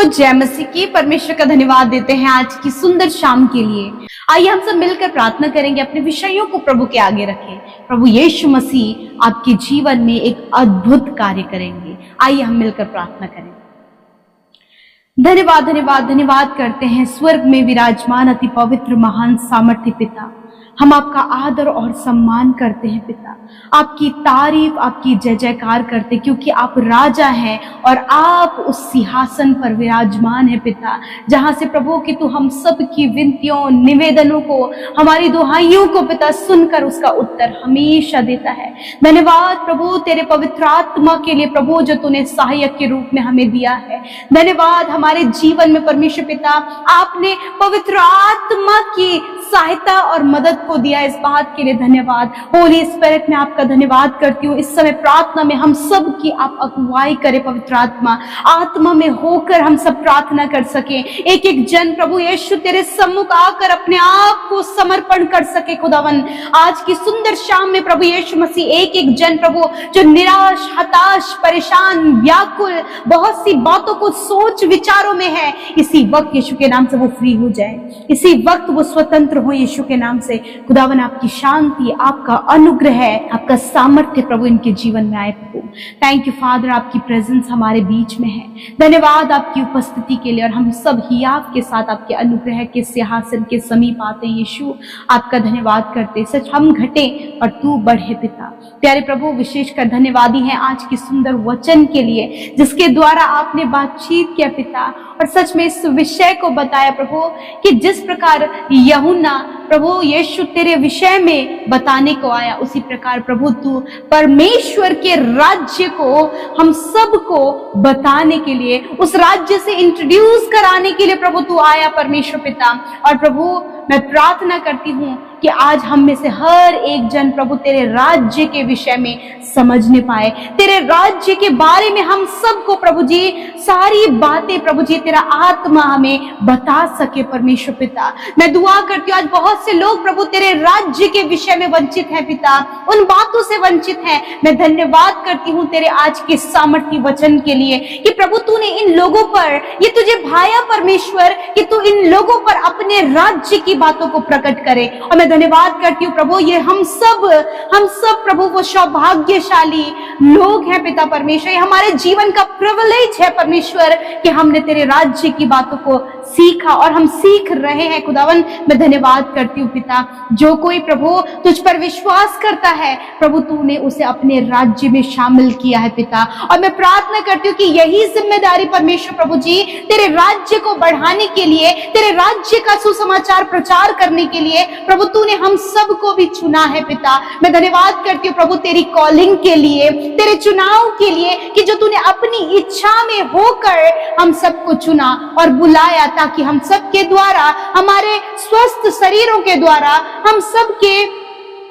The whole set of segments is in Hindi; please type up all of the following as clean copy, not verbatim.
तो जय मसीह की। परमेश्वर का धन्यवाद देते हैं आज की सुंदर शाम के लिए। आइए हम सब मिलकर प्रार्थना करेंगे, अपने विषयों को प्रभु के आगे रखें। प्रभु यीशु मसीह आपके जीवन में एक अद्भुत कार्य करेंगे। आइए हम मिलकर प्रार्थना करें। धन्यवाद धन्यवाद धन्यवाद करते हैं स्वर्ग में विराजमान अति पवित्र महान सामर्थ्य पिता। हम आपका आदर और सम्मान करते हैं पिता, आपकी तारीफ, आपकी जय जयकार करते, क्योंकि आप राजा हैं और आप उस सिंहासन पर विराजमान है पिता, जहां से प्रभु कि तू हम सब की विनतियों, निवेदनों को, हमारी दुहाइयों को पिता सुनकर उसका उत्तर हमेशा देता है। धन्यवाद प्रभु तेरे पवित्र आत्मा के लिए प्रभु, जो तूने सहायक के रूप में हमें दिया है। धन्यवाद हमारे जीवन में परमेश्वर पिता, आपने पवित्र आत्मा की सहायता और मदद को दिया, इस बात के लिए धन्यवाद। होली स्पिरिट में आपका धन्यवाद करती हूँ। इस समय प्रार्थना में हम सब की आप अगुवाई करें। पवित्र आत्मा में होकर हम सब प्रार्थना कर सके। एक एक जन प्रभु यीशु तेरे सम्मुख आकर अपने आप को समर्पण कर सके। खुदावन आज की सुंदर शाम में प्रभु यीशु मसीह एक एक जन प्रभु जो निराश, हताश, परेशान, व्याकुल, बहुत सी बातों को सोच विचारों में है, इसी वक्त यीशु के नाम से वो फ्री हो जाए, इसी वक्त वो स्वतंत्र हो यीशु के नाम से। खुदावन आपकी शांति, आपका अनुग्रह, आपका सामर्थ्य प्रभु इनके जीवन में आए प्रभु। थैंक यू फादर, आपकी प्रेजेंस हमारे बीच में है। धन्यवाद आपकी उपस्थिति के लिए, और हम सब ही आपके साथ आपके अनुग्रह के सिंहासन के समीप आते हैं यीशु, आपका धन्यवाद करते। सच हम घटे और तू बढ़े पिता। प्यारे प्रभु विशेषकर धन्यवादी हैं आज की सुंदर वचन के लिए, जिसके द्वारा आपने बातचीत किया पिता, और सच में इस विषय को बताया प्रभु कि जिस प्रकार यूहन्ना प्रभु यीशु तेरे विषय में बताने को आया, उसी प्रकार प्रभु तू परमेश्वर के राज्य को हम सबको बताने के लिए, उस राज्य से इंट्रोड्यूस कराने के लिए प्रभु तू आया परमेश्वर पिता। और प्रभु मैं प्रार्थना करती हूँ कि आज हम में से हर एक जन प्रभु तेरे राज्य के विषय में समझने पाए, तेरे राज्य के बारे में हम सबको प्रभु जी सारी बातें प्रभु जी तेरा आत्मा हमें बता सके परमेश्वर पिता। मैं दुआ करती हूँ आज बहुत से लोग प्रभु तेरे राज्य के विषय में वंचित हैं पिता, उन बातों से वंचित हैं। मैं धन्यवाद करती हूँ तेरे आज के सामर्थ्य वचन के लिए कि प्रभु तूने इन लोगों पर, ये तुझे भाया परमेश्वर कि तू इन लोगों पर अपने राज्य की बातों को प्रकट करे। और मैं धन्यवाद करती हूँ प्रभु, ये हम सब प्रभु वो सौभाग्यशाली लोग हैं पिता परमेश्वर, ये हमारे जीवन का प्रिविलेज है परमेश्वर कि हमने तेरे राज्य की बातों को सीखा और हम सीख रहे हैं। खुदावन मैं धन्यवाद करती हूँ पिता, जो कोई प्रभु तुझ पर विश्वास करता है प्रभु तूने उसे अपने राज्य में शामिल किया है पिता। और मैं प्रार्थना करती हूँ कि यही जिम्मेदारी परमेश्वर प्रभु जी तेरे राज्य को बढ़ाने के लिए, तेरे राज्य का सुसमाचार प्रचार करने के लिए प्रभु तूने हम सबको भी चुना है पिता। मैं धन्यवाद करती हूँ प्रभु तेरी कॉलिंग के लिए, तेरे चुनाव के लिए, कि जो तूने अपनी इच्छा में होकर हम सबको चुना और बुलाया, ताकि हम सबके द्वारा, हमारे स्वस्थ शरीरों के द्वारा, हम सबके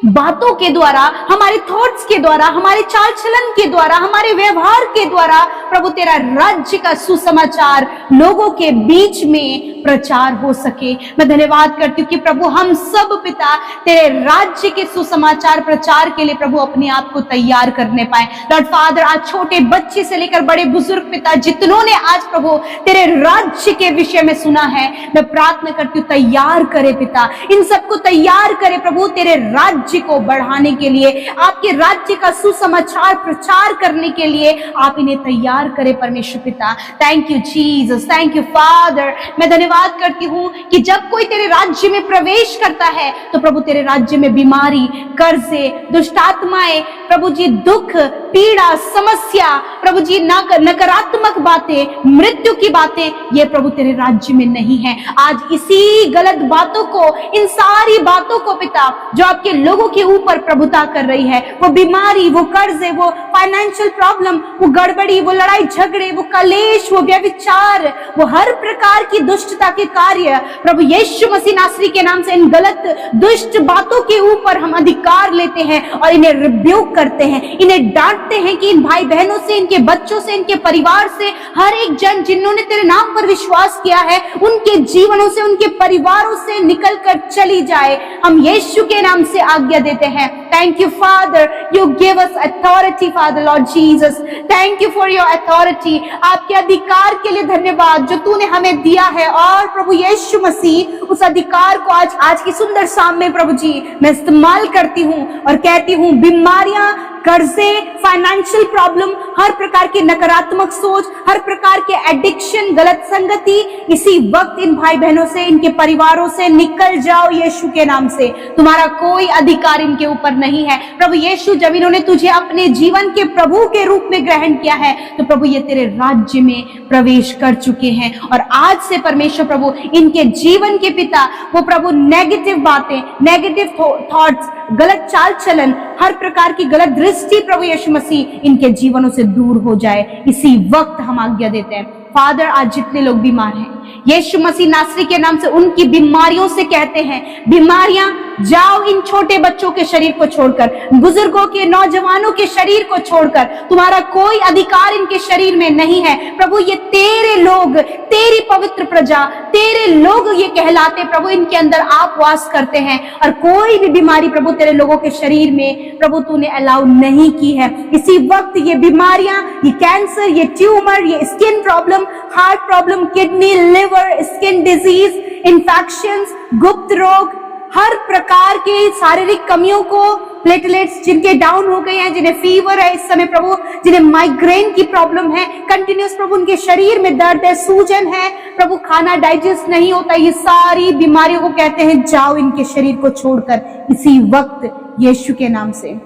बातों के द्वारा, हमारे थॉट्स के द्वारा, हमारे चाल चलन के द्वारा, हमारे व्यवहार के द्वारा प्रभु तेरा राज्य का सुसमाचार लोगों के बीच में प्रचार हो सके। मैं धन्यवाद करती हूँ कि प्रभु हम सब पिता तेरे राज्य के सुसमाचार प्रचार के लिए प्रभु अपने आप को तैयार करने पाए। लॉर्ड फादर आज छोटे बच्चे से लेकर बड़े बुजुर्ग पिता जितनों ने आज प्रभु तेरे राज्य के विषय में सुना है, मैं प्रार्थना करती हूँ तैयार करे पिता, इन सबको तैयार करे प्रभु तेरे राज्य को बढ़ाने के लिए, आपके राज्य का सुसमाचार प्रचार करने के लिए आप इन्हें तैयार करें परमेश्वर पिता। Thank you Jesus, thank you father. मैं धन्यवाद करती हूँ कि जब कोई तेरे राज्य में प्रवेश करता है तो प्रभु तेरे राज्य में बीमारी, कर्जे, दुष्टात्माएं प्रभु जी, दुख, पीड़ा, समस्या प्रभु जी, नकारात्मक बातें, मृत्यु की बातें, ये प्रभु तेरे राज्य में नहीं है। आज इसी गलत बातों को, इन सारी बातों को पिता जो आपके लोगों के ऊपर प्रभुता कर रही है, वो बीमारी, वो कर्जे, वो फाइनेंशियल प्रॉब्लम, वो गड़बड़ी, वो लड़ाई झगड़े, वो कलेश, वो व्यभिचार, वो हर प्रकार की दुष्टता के कार्य प्रभु यीशु मसीह नासरी के नाम से इन गलत दुष्ट बातों के ऊपर हम अधिकार लेते हैं और इन्हें रिब्यूक करते हैं, इन्हें डांट प्रार्थते हैं कि इन भाई बहनों से, इनके बच्चों से, इनके परिवार से, हर एक जन जिन्होंने तेरे नाम पर विश्वास किया है, उनके जीवनों से, उनके परिवारों से निकल कर चली जाए। हम यीशु के नाम से आज्ञा देते हैं। Thank you father, you give us authority father Lord Jesus, thank you for your authority. आपके अधिकार के लिए धन्यवाद जो तूने हमें दिया है। और प्रभु यीशु मसीह उस अधिकार को आज की सुंदर शाम में प्रभु जी मैं इस्तेमाल करती हूँ और कहती हूँ, बीमारियां, कर्जे, फाइनेंशियल प्रॉब्लम, हर प्रकार की नकारात्मक सोच, हर प्रकार के एडिक्शन, गलत संगति, इसी वक्त इन भाई बहनों से, इनके परिवारों से निकल जाओ यीशु के नाम से। तुम्हारा कोई अधिकार इनके ऊपर नहीं है। प्रभु यीशु, जब इन्होंने तुझे अपने जीवन के प्रभु के रूप में ग्रहण किया है तो प्रभु ये तेरे राज्य में प्रवेश कर चुके हैं। और आज से परमेश्वर प्रभु इनके जीवन के पिता वो प्रभु नेगेटिव बातें, नेगेटिव थॉट्स, गलत चाल चलन, हर प्रकार की गलत दृष्टि प्रभु यीशु मसीह इनके जीवनों से दूर हो जाए। इसी वक्त हम आज्ञा देते हैं फादर, आज जितने लोग बीमार हैं यीशु मसीह नासरी के नाम से उनकी बीमारियों से कहते हैं, बीमारियां जाओ इन छोटे बच्चों के शरीर को छोड़कर, बुजुर्गों के, नौजवानों के शरीर को छोड़कर। तुम्हारा कोई अधिकार इनके शरीर में नहीं है। प्रभु ये तेरे लोग, तेरी पवित्र प्रजा, तेरे लोग ये कहलाते प्रभु, इनके अंदर आप वास करते हैं। और कोई भी बीमारी प्रभु तेरे लोगों के शरीर में प्रभु तूने अलाउ नहीं की है। इसी वक्त ये बीमारियां, ये कैंसर, ये ट्यूमर, ये skin problem, heart problem, kidney, liver, skin disease, infections, गुप्त रोग, हर प्रकार के शारीरिक कमियों को, प्लेटलेट्स जिनके डाउन हो गए हैं, जिन्हें फीवर है इस समय प्रभु, जिन्हें माइग्रेन की प्रॉब्लम है, कंटिन्यूस प्रभु उनके शरीर में दर्द है, सूजन है, प्रभु खाना डाइजेस्ट नहीं होता, ये सारी बीमारियों को कहते हैं जाओ इनके शरीर को छोड़कर इसी वक्त यीशु के नाम से।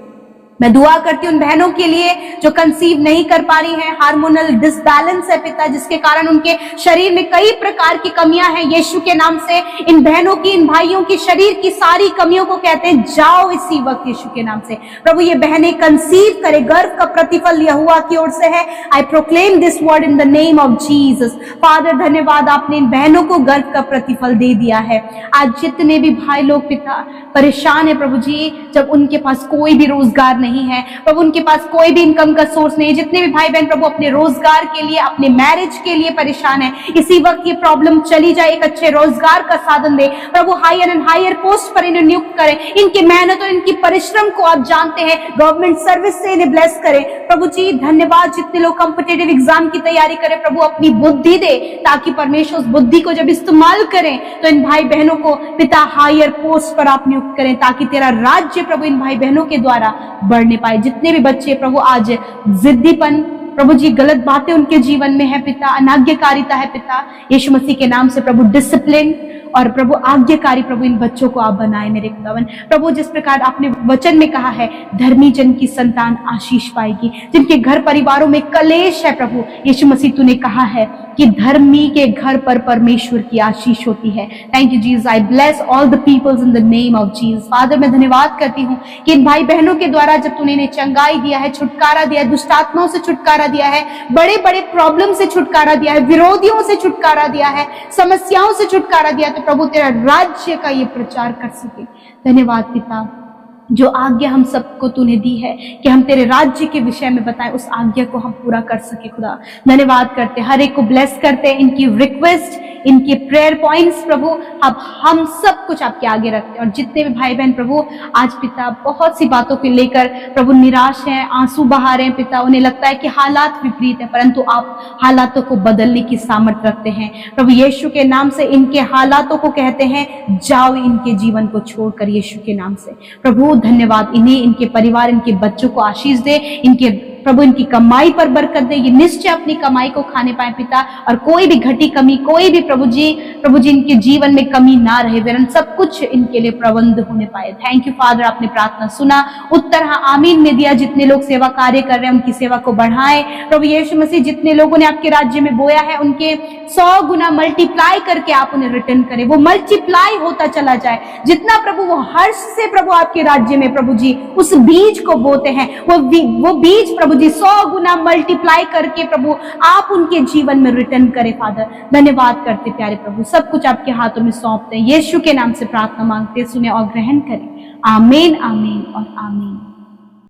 मैं दुआ करती हूँ उन बहनों के लिए जो कंसीव नहीं कर पा रही हैं, हार्मोनल डिसबैलेंस है पिता, जिसके कारण उनके शरीर में कई प्रकार की कमियां हैं। यीशु के नाम से इन बहनों की, इन भाइयों की शरीर की सारी कमियों को कहते हैं जाओ इसी वक्त यीशु के नाम से। प्रभु ये बहनें कंसीव करे, गर्भ का प्रतिफल यहोवा की ओर से है। I proclaim this word in the name of Jesus. Father धन्यवाद, आपने इन बहनों को गर्भ का प्रतिफल दे दिया है। आज जितने भी भाई लोग पिता परेशान है प्रभु जी, जब उनके पास कोई भी रोजगार नहीं है प्रभु, उनके पास कोई भी इनकम का सोर्स नहीं है, जितने भी भाई बहन प्रभु अपने रोजगार के लिए, अपने मैरिज के लिए परेशान है, इसी वक्त ये प्रॉब्लम चली जाए, एक अच्छे रोजगार का साधन दे प्रभु, हायर एंड हायर पोस्ट पर इन्हें नियुक्त करें। इनकी मेहनत और इनकी परिश्रम को आप जानते हैं, गवर्नमेंट सर्विस से इन्हें ब्लेस करें प्रभु जी। धन्यवाद, जितने लोग कॉम्पिटिटिव एग्जाम की तैयारी करें प्रभु अपनी बुद्धि दे, ताकि परमेश्वर उस बुद्धि को जब इस्तेमाल करें तो इन भाई बहनों को पिता हायर पोस्ट पर आप नियुक्त करें, ताकि तेरा राज्य प्रभु इन भाई बहनों के द्वारा बढ़ने पाए। जितने भी बच्चे प्रभु आज जिद्दीपन प्रभु जी, गलत बातें उनके जीवन में है पिता, अनाज्ञाकारिता है पिता, यीशु मसीह के नाम से प्रभु डिसिप्लिन और प्रभु आज्ञाकारी प्रभु इन बच्चों को आप बनाए मेरे खुदावन। प्रभु जिस प्रकार आपने वचन में कहा है धर्मी जन की संतान आशीष पाएगी, जिनके घर परिवारों में कलेश है प्रभु, यीशु मसीह तूने कहा है कि धर्मी के घर पर परमेश्वर की आशीष होती है। Thank you Jesus, I bless all the peoples in the name of Jesus. Father मैं धन्यवाद करती हूँ कि इन भाई बहनों के द्वारा जब तूने इन्हें चंगाई दिया है, छुटकारा दिया है, दुष्ट आत्माओं से छुटकारा दिया है, बड़े बड़े प्रॉब्लम से छुटकारा दिया है, विरोधियों से छुटकारा दिया है, समस्याओं से छुटकारा दिया, तो प्रभु तेरा राज्य का ये प्रचार कर सके। धन्यवाद पिता, जो आज्ञा हम सबको तूने दी है कि हम तेरे राज्य के विषय में बताएं, उस आज्ञा को हम पूरा कर सके खुदा। धन्यवाद करते, हर एक को ब्लेस करते, इनकी रिक्वेस्ट, इनके प्रेयर पॉइंट्स प्रभु अब हम सब कुछ आपके आगे रखते हैं। और जितने भी भाई बहन प्रभु आज पिता बहुत सी बातों को लेकर प्रभु निराश हैं, आंसू बहा रहे हैं पिता, उन्हें लगता है कि हालात विपरीत है, परंतु आप हालातों को बदलने की सामर्थ्य रखते हैं प्रभु। यीशु के नाम से इनके हालातों को कहते हैं जाओ इनके जीवन को छोड़कर यीशु के नाम से प्रभु। धन्यवाद, इन्हें, इनके परिवार, इनके बच्चों को आशीष दे, इनके प्रभु इनकी कमाई पर बरकत दे, ये निश्चय अपनी कमाई को खाने पाए पिता, और कोई भी घटी कमी, कोई भी प्रभु जी इनके जीवन में कमी ना रहे, वरन सब कुछ इनके लिए प्रबंध होने पाए। थैंक यू फादर, आपने प्रार्थना सुना, उत्तर हाँ आमीन में दिया। जितने लोग सेवा कार्य कर रहे हैं उनकी सेवा को बढ़ाएं प्रभु यीशु मसीह। जितने लोगों ने आपके राज्य में बोया है उनके 100 गुना मल्टीप्लाई करके आप उन्हें रिटर्न करें, वो मल्टीप्लाई होता चला जाए। जितना प्रभु वो हर्ष से प्रभु आपके राज्य में प्रभु जी उस बीज को बोते हैं, वो बीज प्रभु जी 100 गुना मल्टीप्लाई करके प्रभु आप उनके जीवन में रिटर्न करें फादर। धन्यवाद करते प्यारे प्रभु, सब कुछ आपके हाथों में सौंपते हैं, यीशु के नाम से प्रार्थना मांगते, सुने और ग्रहण करें। आमीन, आमीन और आमीन।